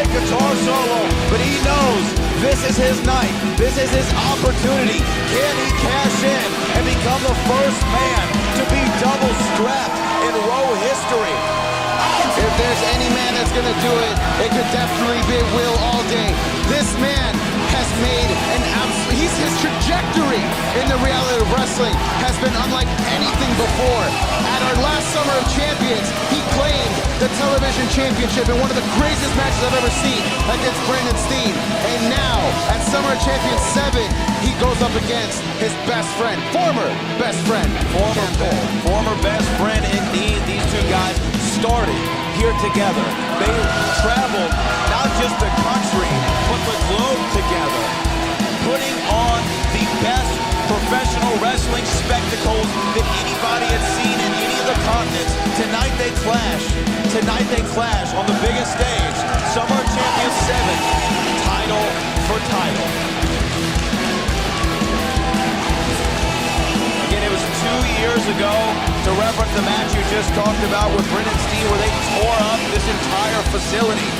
great guitar solo, but he knows this is his night. This is his opportunity. Can he cash in and become the first man to be double strapped in Raw history? If there's any man that's gonna do it, it could definitely be Will Allday. This man has made an absolute, his trajectory in the reality of wrestling has been unlike anything before. At our last Summer of Champions, he claimed the television championship in one of the craziest matches I've ever seen against Brandon Steen. And now, at Summer of Champions 7, he goes up against his best friend, former best friend. Former best friend indeed. These two guys started here together. They traveled not just the country, but the globe together, putting on the best professional wrestling spectacles that anybody had seen in any of the continents. Tonight they clash. Tonight they clash on the biggest stage. Summer Champions 7, title for title. Again, it was 2 years ago, to reference the match you just talked about with Brandon Steen, where they tore up this entire facility.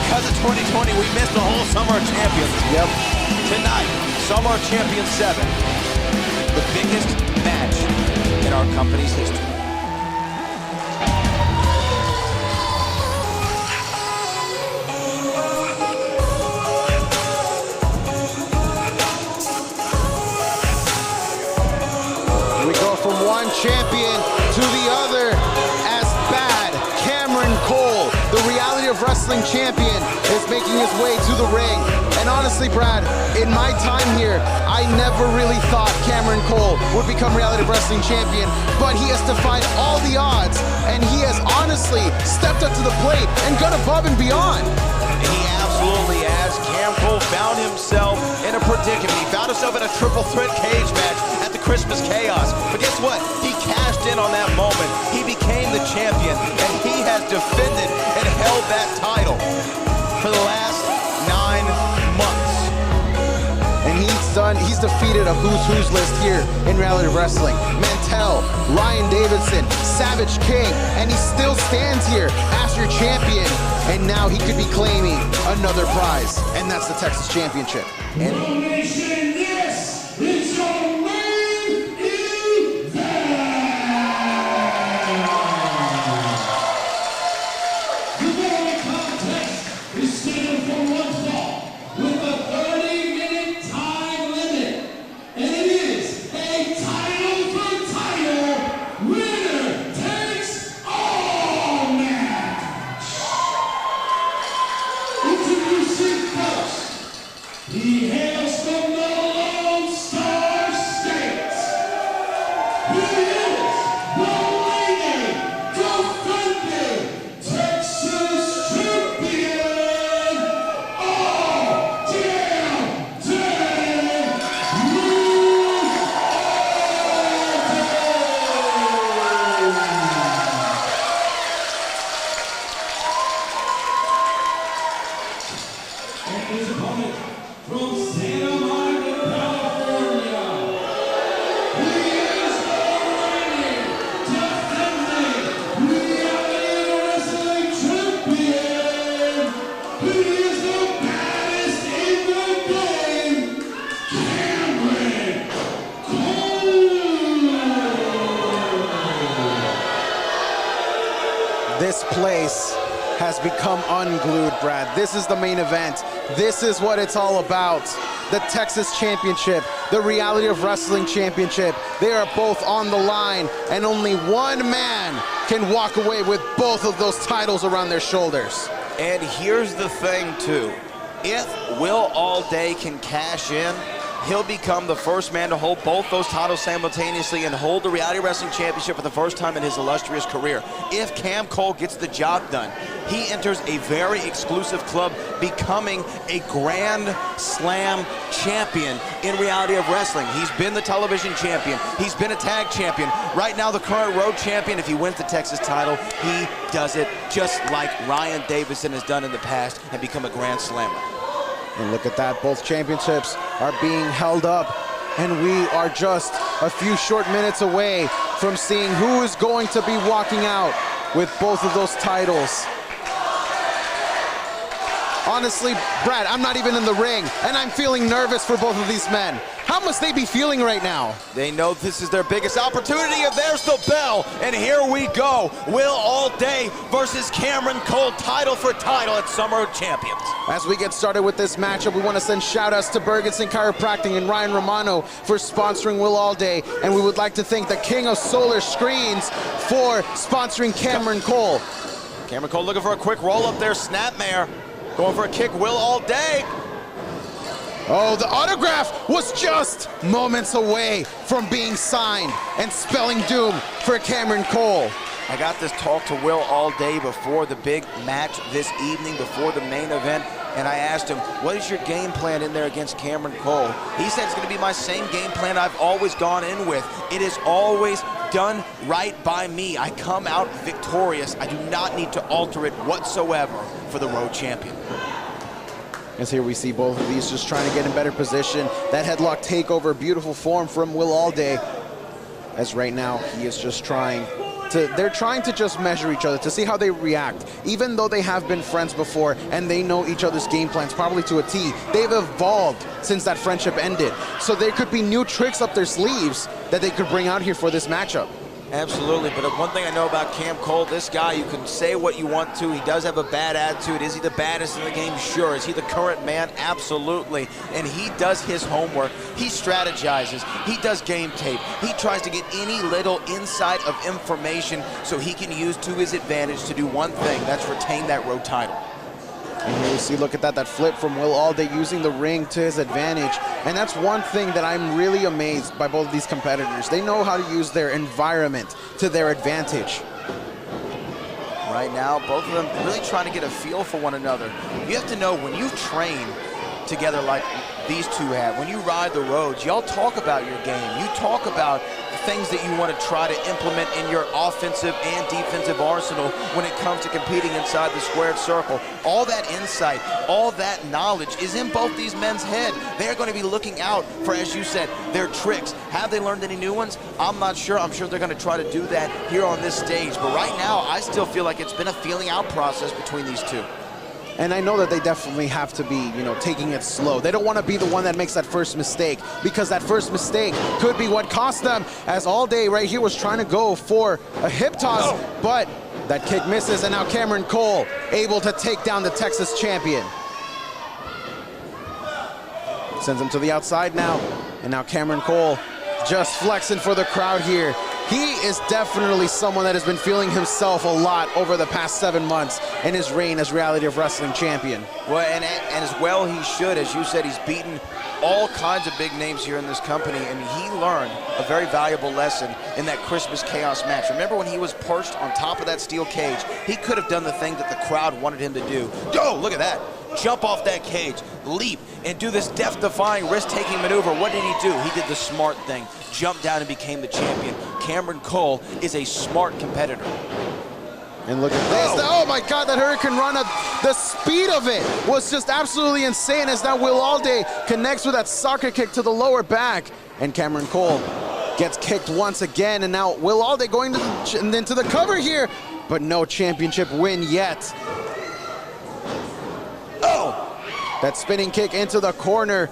Because of 2020, we missed the whole Summer of Champions. Yep. Tonight, Summer of Champions 7, the biggest match in our company's history. We go from one champion to the other as bad. Cameron Cole, the reality of wrestling champion, is making his way to the ring. And honestly, Brad, in my time here, I never really thought Cameron Cole would become reality of wrestling champion, but he has defied all the odds, and he has honestly stepped up to the plate and gone above and beyond. He absolutely has. Cam Cole found himself in a predicament. He found himself in a triple threat cage match at the Christmas Chaos. But guess what? He cashed in on that moment. He became the champion, and he has defended and held that title for the last 9 months. And he's defeated a who's who's list here in reality wrestling. Mantell, Ryan Davidson, Savage King, and he still stands here as your champion. And now he could be claiming another prize, and that's the Texas Championship. And Yes, it's your main event. The following contest is scheduled for one fall with a 30-minute time limit, and it is a title for title, winner takes all match. Introducing first, he hails from the Lone Star State. He is the reigning, defending Texas champion, Allday. And his opponent from Santa Monica, California. He is the reigning, defending reality wrestling champion. He is the baddest in the game, Cameron Cole. this place has become unglued, Brad. This is the main event. This is what it's all about. The Texas Championship, the reality of wrestling championship. They are both on the line, and only one man can walk away with both of those titles around their shoulders. And here's the thing, too. If Will Allday can cash in, he'll become the first man to hold both those titles simultaneously and hold the Reality Wrestling Championship for the first time in his illustrious career. If Cam Cole gets the job done, he enters a very exclusive club, becoming a Grand Slam champion in Reality of Wrestling. He's been the television champion. He's been a tag champion. Right now, the current road champion. If he wins the Texas title, he does it just like Ryan Davidson has done in the past and become a Grand Slammer. And look at that, both championships are being held up, and we are just a few short minutes away from seeing who is going to be walking out with both of those titles. Honestly, Brad, I'm not even in the ring, and I'm feeling nervous for both of these men. How must they be feeling right now? They know this is their biggest opportunity, and there's the bell. And here we go. Will Allday versus Cameron Cole, title for title at Summer of Champions. As we get started with this matchup, we want to send shout-outs to Bergenson Chiropractic and Ryan Romano for sponsoring Will Allday, and we would like to thank the King of Solar Screens for sponsoring Cameron Cole. Cameron Cole looking for a quick roll up there, Snapmare. Going for a kick, Will Allday. Oh, the autograph was just moments away from being signed and spelling doom for Cameron Cole. I got this talk to Will Allday before the big match this evening, before the main event, and I asked him, what is your game plan in there against Cameron Cole? He said it's going to be my same game plan I've always gone in with. It is always done right by me. I come out victorious. I do not need to alter it whatsoever for the road champion. As here we see both of these just trying to get in better position. That headlock takeover, beautiful form from Will Allday. As right now, he is just they're trying to just measure each other to see how they react. Even though they have been friends before and they know each other's game plans probably to a T, they've evolved since that friendship ended. So there could be new tricks up their sleeves that they could bring out here for this matchup. Absolutely, but one thing I know about Cam Cole, this guy, you can say what you want to. He does have a bad attitude. Is he the baddest in the game? Sure. Is he the current man? Absolutely. And he does his homework. He strategizes. He does game tape. He tries to get any little insight of information so he can use to his advantage to do one thing, that's retain that road title. And here we see, look at that flip from Will Allday using the ring to his advantage. And that's one thing that I'm really amazed by both of these competitors. They know how to use their environment to their advantage. Right now, both of them really trying to get a feel for one another. You have to know, when you train together like these two have, when you ride the roads, y'all talk about your game. You talk about things that you want to try to implement in your offensive and defensive arsenal when it comes to competing inside the squared circle. All that insight, all that knowledge is in both these men's head. They're going to be looking out for, as you said, their tricks. Have they learned any new ones? I'm not sure. I'm sure they're going to try to do that here on this stage. But right now, I still feel like it's been a feeling out process between these two. And I know that they definitely have to be, taking it slow. They don't want to be the one that makes that first mistake, because that first mistake could be what cost them, as Allday right here was trying to go for a hip toss, but that kick misses, and now Cameron Cole able to take down the Texas champion. Sends him to the outside now, and now Cameron Cole just flexing for the crowd here. He is definitely someone that has been feeling himself a lot over the past 7 months in his reign as Reality of Wrestling champion. Well, and as well he should. As you said, he's beaten all kinds of big names here in this company, and he learned a very valuable lesson in that Christmas Chaos match. Remember when he was perched on top of that steel cage? He could have done the thing that the crowd wanted him to do. Oh, look at that. Jump off that cage, leap, and do this death-defying, risk-taking maneuver. What did he do? He did the smart thing. Jumped down and became the champion. Cameron Cole is a smart competitor. And look at this. Oh my God, that Hurricane Rana, the speed of it was just absolutely insane, as now Will Allday connects with that soccer kick to the lower back. And Cameron Cole gets kicked once again, and now Will Allday going into the cover here, but no championship win yet. That spinning kick into the corner.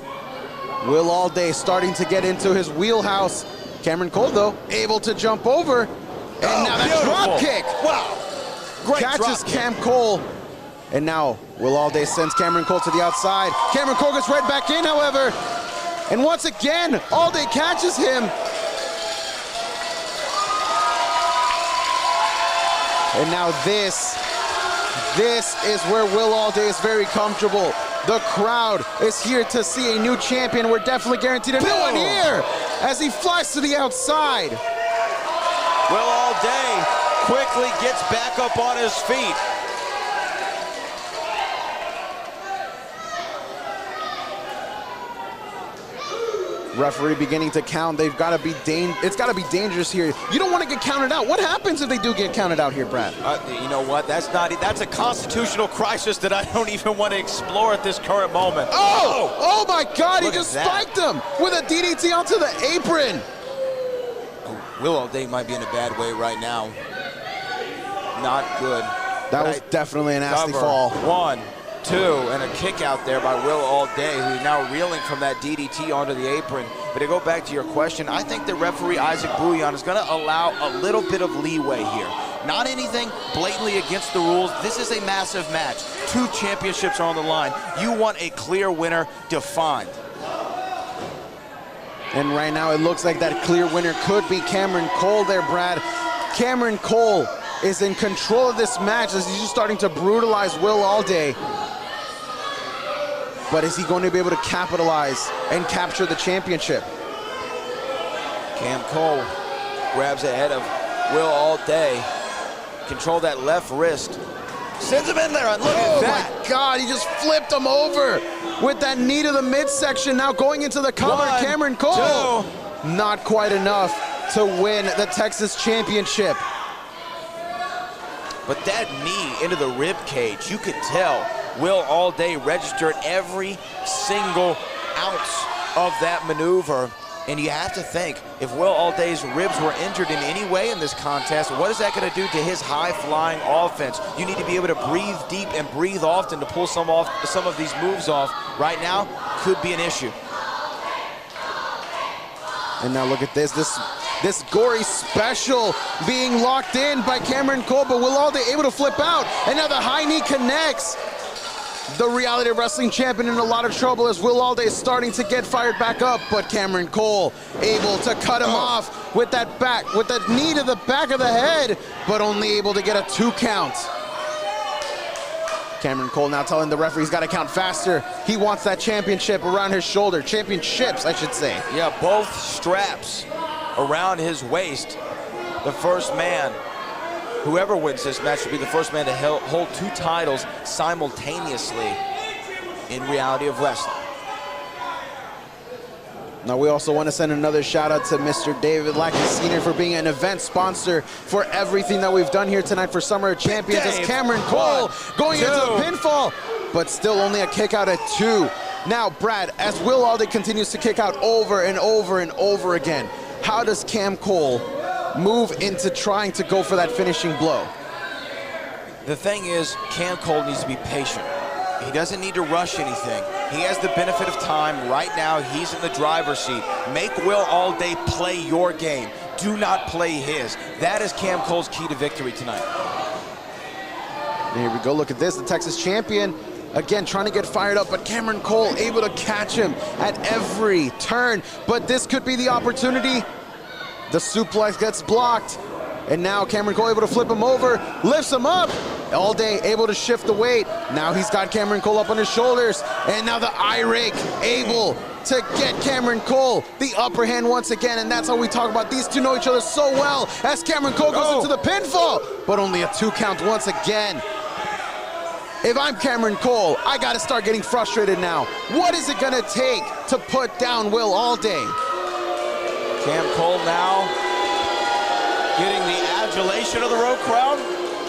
Will Allday starting to get into his wheelhouse. Cameron Cole, though, able to jump over. And now that drop kick. Wow. Great catches drop Cam kick. Cole. And now Will Allday sends Cameron Cole to the outside. Cameron Cole gets right back in, however. And once again, Allday catches him. And now this is where Will Allday is very comfortable. The crowd is here to see a new champion. We're definitely guaranteed a new one here as he flies to the outside. Will Allday quickly gets back up on his feet. Referee beginning to count. They've got to be it's got to be dangerous here. You don't want to get counted out. What happens if they do get counted out here, Brad? You know what? That's a constitutional crisis that I don't even want to explore at this current moment. Oh my God! He just that. spiked him with a DDT onto the apron. Will Allday might be in a bad way right now. Not good. That was definitely a nasty fall. 1, 2, and a kick out there by Will Allday, who's now reeling from that DDT onto the apron. But to go back to your question, I think the referee, Isaac Bouillon, is going to allow a little bit of leeway here. Not anything blatantly against the rules. This is a massive match. 2 championships are on the line. You want a clear winner defined. And right now it looks like that clear winner could be Cameron Cole there, Brad. Cameron Cole is in control of this match as he's just starting to brutalize Will Allday. But is he going to be able to capitalize and capture the championship? Cam Cole grabs ahead of Will Allday. Control that left wrist. Sends him in there, and look at that. Oh my God, he just flipped him over with that knee to the midsection. Now going into the cover, 1, Cameron Cole. 2. Not quite enough to win the Texas Championship. But that knee into the rib cage, you could tell Will Allday registered every single ounce of that maneuver. And you have to think, if Will Allday's ribs were injured in any way in this contest, what is that going to do to his high-flying offense? You need to be able to breathe deep and breathe often to pull some of these moves off. Right now, could be an issue. And now look at this gory special being locked in by Cameron Cole, but Will Allday able to flip out, and now the high knee connects. The Reality of Wrestling champion in a lot of trouble as Will Allday is starting to get fired back up, but Cameron Cole able to cut him off with that knee to the back of the head, but only able to get a 2 count. Cameron Cole now telling the referee he's got to count faster. He wants that championship around his shoulder. Championships, I should say. Yeah, both straps around his waist. The first man, whoever wins this match, will be the first man to hold 2 titles simultaneously in Reality of Wrestling. Now we also want to send another shout out to Mr. David Lackey Sr. for being an event sponsor for everything that we've done here tonight for Summer of Champions. As Cameron Cole going into the pinfall, but still only a kick out at 2. Now, Brad, as Will Allday continues to kick out over and over and over again, how does Cam Cole move into trying to go for that finishing blow? The thing is, Cam Cole needs to be patient. He doesn't need to rush anything. He has the benefit of time. Right now, he's in the driver's seat. Make Will Allday play your game. Do not play his. That is Cam Cole's key to victory tonight. Here we go, look at this, the Texas champion, again, trying to get fired up, but Cameron Cole able to catch him at every turn. But this could be the opportunity. The suplex gets blocked, and now Cameron Cole able to flip him over, lifts him up. Allday able to shift the weight. Now he's got Cameron Cole up on his shoulders, and now the eye rake able to get Cameron Cole the upper hand once again, and that's how we talk about these two know each other so well as Cameron Cole goes into the pinfall, but only a 2 count once again. If I'm Cameron Cole, I gotta start getting frustrated now. What is it gonna take to put down Will Allday? Cam Cole now getting the adulation of the road crowd.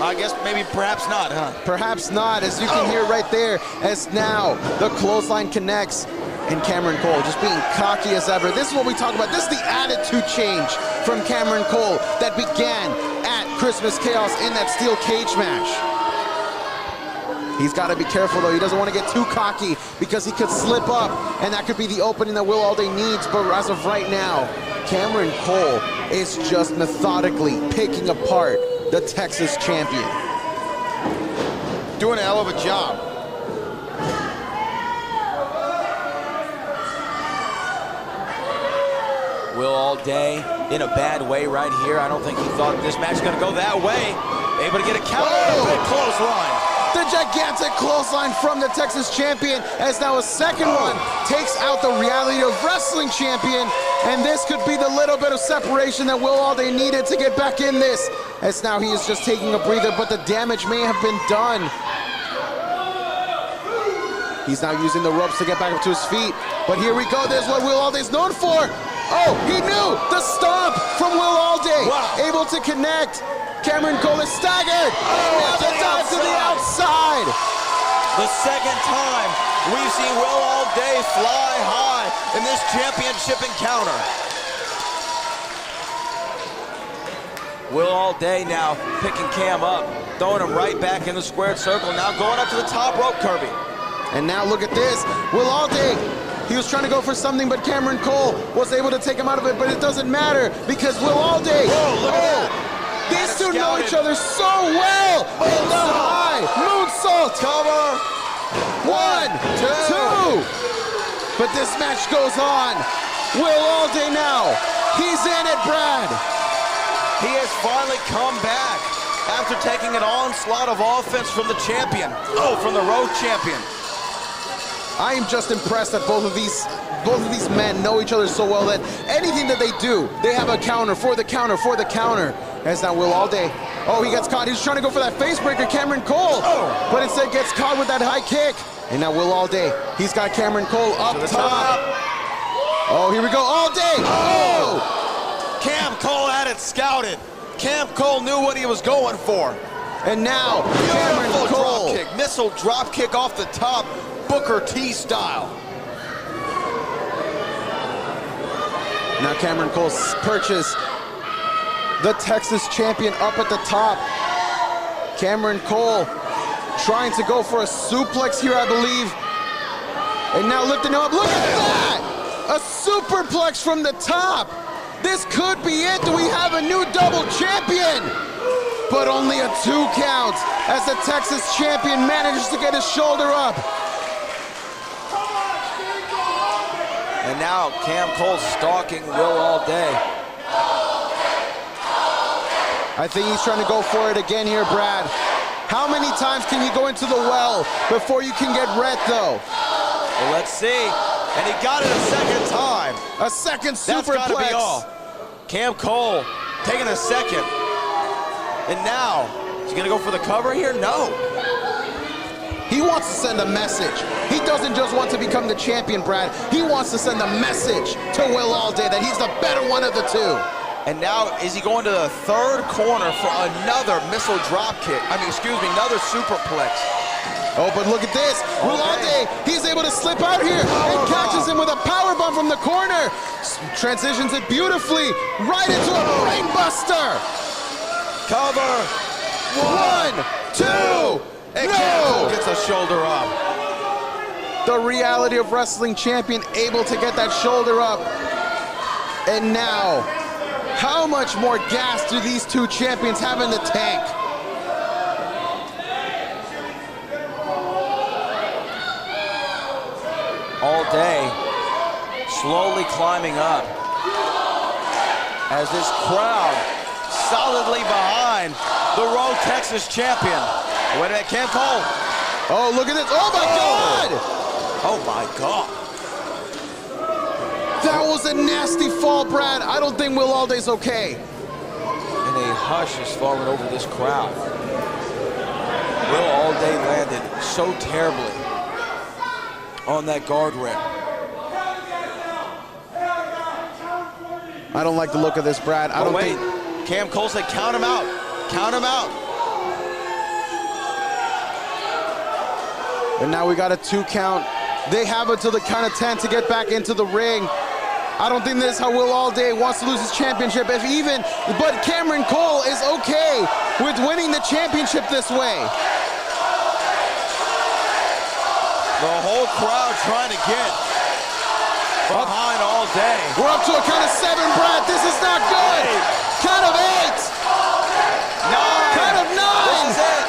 I guess maybe perhaps not, huh? Perhaps not, as you can hear right there, as now the clothesline connects, and Cameron Cole just being cocky as ever. This is what we talk about. This is the attitude change from Cameron Cole that began at Christmas Chaos in that steel cage match. He's got to be careful, though. He doesn't want to get too cocky because he could slip up, and that could be the opening that Will Allday needs. But as of right now, Cameron Cole is just methodically picking apart the Texas champion. Doing a hell of a job. Will Allday in a bad way right here. I don't think he thought this match was going to go that way. Able to get a counter and a big clothesline. The gigantic clothesline from the Texas champion, as now a second one takes out the Reality of Wrestling champion, and this could be the little bit of separation that Will Allday needed to get back in this, as now he is just taking a breather, but the damage may have been done. He's now using the ropes to get back up to his feet, but here we go. There's what Will Alday's known for. Oh, he knew the stomp from Will Allday. Wow. Able to connect. Cameron Cole is staggered. Now the dive to the outside. The second time we've seen Will Allday fly high in this championship encounter. Will Allday now picking Cam up, throwing him right back in the squared circle. Now going up to the top rope, Kirby. And now look at this. Will Allday, he was trying to go for something, but Cameron Cole was able to take him out of it, but it doesn't matter because Will Allday, Look at that. these two know each other so well. In the high moonsault. Cover. 1, 2. But this match goes on. Will Allday now, he's in it, Brad. He has finally come back after taking an onslaught of offense from the champion. Oh, from the road champion. I am just impressed that both of these men know each other so well that anything that they do, they have a counter for the counter for the counter. As now Will Allday, oh, he gets caught. He's trying to go for that face breaker, Cameron Cole, but instead gets caught with that high kick. And now Will Allday, he's got Cameron Cole up top. Oh, here we go, Allday. Oh! Cam Cole had it scouted. Cam Cole knew what he was going for. And now Cameron Beautiful Cole. drop kick, missile drop kick off the top, Booker T style. Now Cameron Cole's purchased the Texas champion up at the top. Cameron Cole trying to go for a suplex here, I believe. And now lifting him up, look at that! A superplex from the top. This could be it. Do we have a new double champion? But only a 2 count as the Texas champion manages to get his shoulder up. And now Cam Cole stalking Will Allday. I think he's trying to go for it again here, Brad. How many times can you go into the well before you can get red, though? Well, let's see. And he got it a second time. A second superplex. That's gotta be all. Cam Cole taking a second. And now, is he gonna go for the cover here? No. He wants to send a message. He doesn't just want to become the champion, Brad. He wants to send a message to Will Allday that he's the better one of the two. And now, is he going to the third corner for another missile drop kick? Another superplex. Oh, but look at this. Will Allday, he's able to slip out here and catches him with a power bomb from the corner. Transitions it beautifully right into a brain buster. Cover. 1, 2. And Cam Cole gets a shoulder up. The Reality of Wrestling champion able to get that shoulder up. And now, how much more gas do these two champions have in the tank? Allday slowly climbing up as this crowd solidly behind the Road Texas champion. Wait a minute, Cam Cole. Oh, look at this. Oh my God! Oh my God. That was a nasty fall, Brad. I don't think Will Allday's okay. And a hush is falling over this crowd. Will Allday landed so terribly on that guardrail. I don't like the look of this, Brad. I don't think. Cam Cole said, count him out. Count him out. And now we got a 2 count. They have until the count of 10 to get back into the ring. I don't think this is how Will Allday wants to lose his championship, but Cameron Cole is okay with winning the championship this way. The whole crowd trying to get behind Allday. We're up to a count of 7, Brad. This is not good. Count of 8. 9. Count of 9. This is it.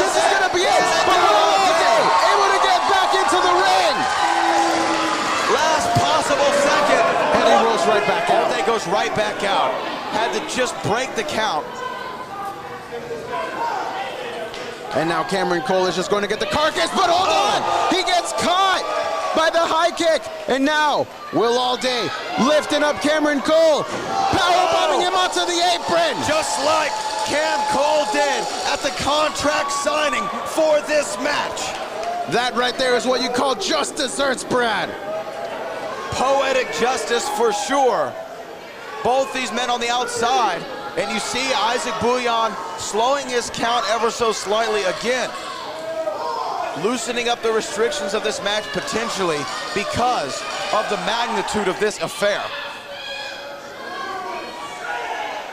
This is gonna be it. But Will Allday able to get back into the ring. Last possible second. And he rolls right back out. Allday goes right back out. Had to just break the count. And now Cameron Cole is just going to get the carcass, but hold on! He gets caught by the high kick. And now, Will Allday lifting up Cameron Cole, powerbombing him onto the apron. Just like Cam Cole did at the contract signing for this match. That right there is what you call just desserts, Brad. Poetic justice for sure. Both these men on the outside. And you see Isaac Bouillon slowing his count ever so slightly again. Loosening up the restrictions of this match potentially because of the magnitude of this affair.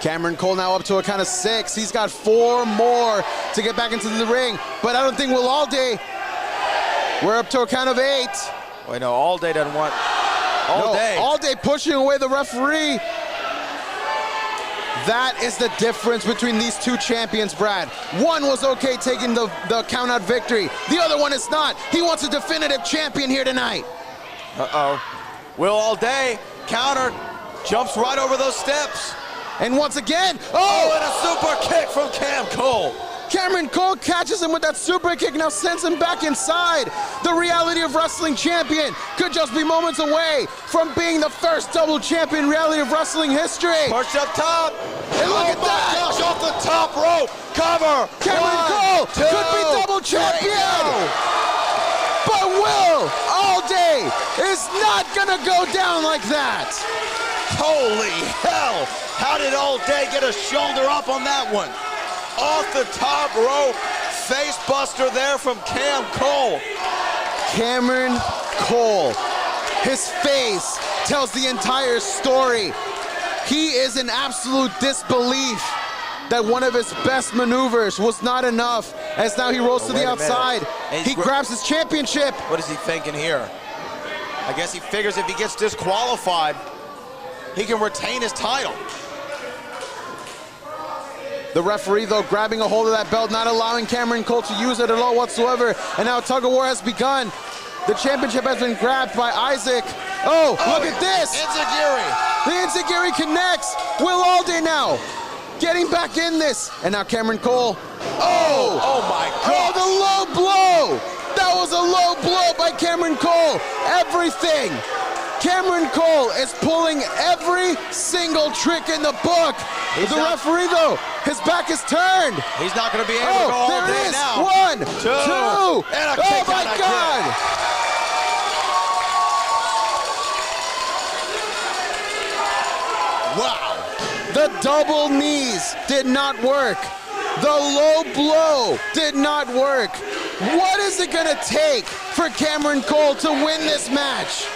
Cameron Cole now up to a count of 6. He's got 4 more to get back into the ring, but I don't think Will Allday. We're up to a count of 8. Wait, no, Allday doesn't want. Allday. No, Allday pushing away the referee. That is the difference between these two champions, Brad. One was okay taking the count-out victory. The other one is not. He wants a definitive champion here tonight. Uh-oh. Will Allday counter, jumps right over those steps. And once again, oh, and a super kick from Cam Cole. Cameron Cole catches him with that super kick, now sends him back inside. The Reality of Wrestling champion could just be moments away from being the first double champion in Reality of Wrestling history. Push up top. And look at that. Gosh, off the top rope. Cover. Cameron Cole could be double champion. But Will Allday is not gonna go down like that. Holy hell. How did Allday get a shoulder up on that one? Off the top rope, face buster there from Cam Cole. Cameron Cole, his face tells the entire story. He is in absolute disbelief that one of his best maneuvers was not enough, as now he rolls to the outside. He grabs his championship. What is he thinking here? I guess he figures if he gets disqualified, he can retain his title. The referee, though, grabbing a hold of that belt, not allowing Cameron Cole to use it at all whatsoever. And now tug-of-war has begun. The championship has been grabbed by Isaac. Oh, look at this. Enziguri. The Enziguri connects. Will Allday now getting back in this. And now Cameron Cole. Oh my God. Oh, the low blow. That was a low blow by Cameron Cole. Everything. Cameron Cole is pulling every single trick in the book. The referee, though, his back is turned. He's not going to be able to go all there day it is. now. 1, 2. And a kick Oh, my out God. Wow. The double knees did not work. The low blow did not work. What is it going to take for Cameron Cole to win this match?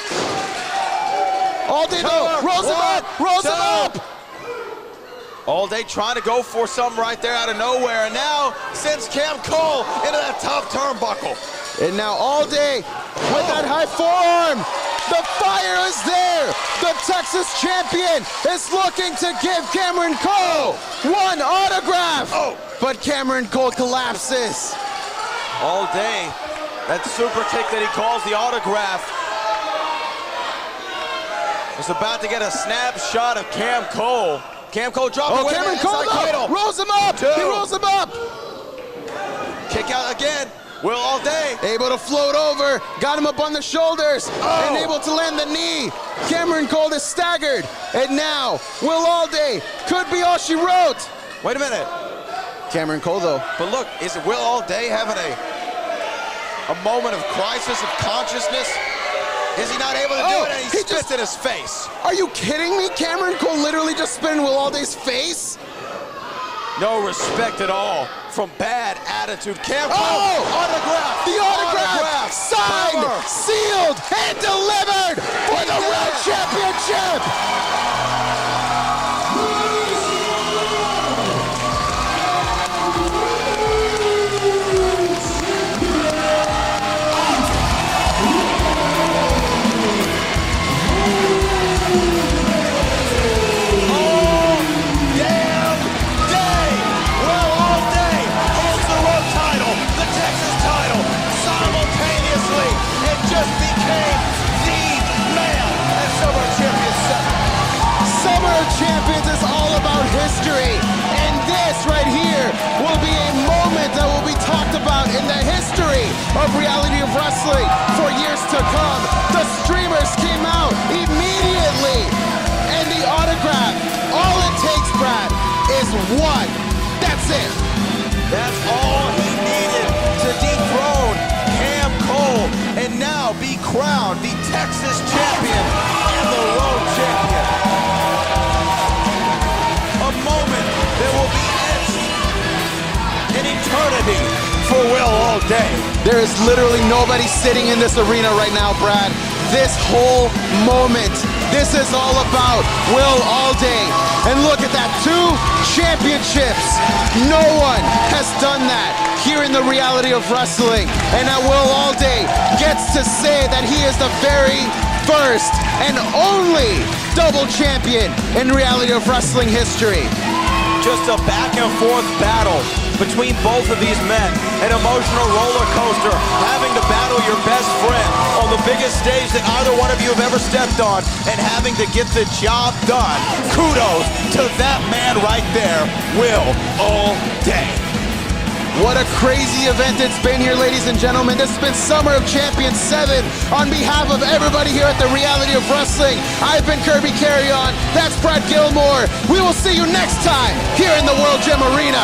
Allday, though, rolls him up, rolls him up. Allday trying to go for something right there out of nowhere, and now sends Cam Cole into that top turnbuckle. And now Allday with that high forearm. The fire is there. The Texas champion is looking to give Cameron Cole one autograph. But Cameron Cole collapses. Allday, that super kick that he calls the autograph, is about to get a snapshot of Cam Cole. Cam Cole dropping. Oh, Cameron Cole rolls him up. He rolls him up. Kick out again. Will Allday able to float over, got him up on the shoulders, and able to land the knee. Cameron Cole is staggered, and now Will Allday could be all she wrote. Wait a minute. Cameron Cole, though. But look, is it Will Allday having a moment of crisis of consciousness? Is he not able to do it, and he spits in his face? Are you kidding me? Cameron Cole literally just spit in Will Allday's face? No respect at all from bad attitude. Cam Cole, autograph. The autograph, signed, sealed, and delivered for the World Championship. Champions is all about history, and this right here will be a moment that will be talked about in the history of Reality of Wrestling for years to come. The streamers came out immediately, and the autograph, all it takes, Brad, is one. That's it. That's all he needed to dethrone Cam Cole and now be crowned the Texas champion and the road champion. A moment that will be etched in eternity for Will Allday. There is literally nobody sitting in this arena right now, Brad. This whole moment This is all about Will Allday. And look at that, 2 championships. No one has done that here in the reality of wrestling. And now Will Allday gets to say that he is the very first and only double champion in reality of wrestling history. Just a back and forth battle between both of these men. An emotional roller coaster, having to battle your best friend on the biggest stage that either one of you have ever stepped on and having to get the job done. Kudos to that man right there, Will Allday. What a crazy event it's been here, ladies and gentlemen. This has been Summer of Champions 7. On behalf of everybody here at the Reality of Wrestling, I've been Kirby Carrion. That's Brad Gilmore. We will see you next time here in the World Gym Arena.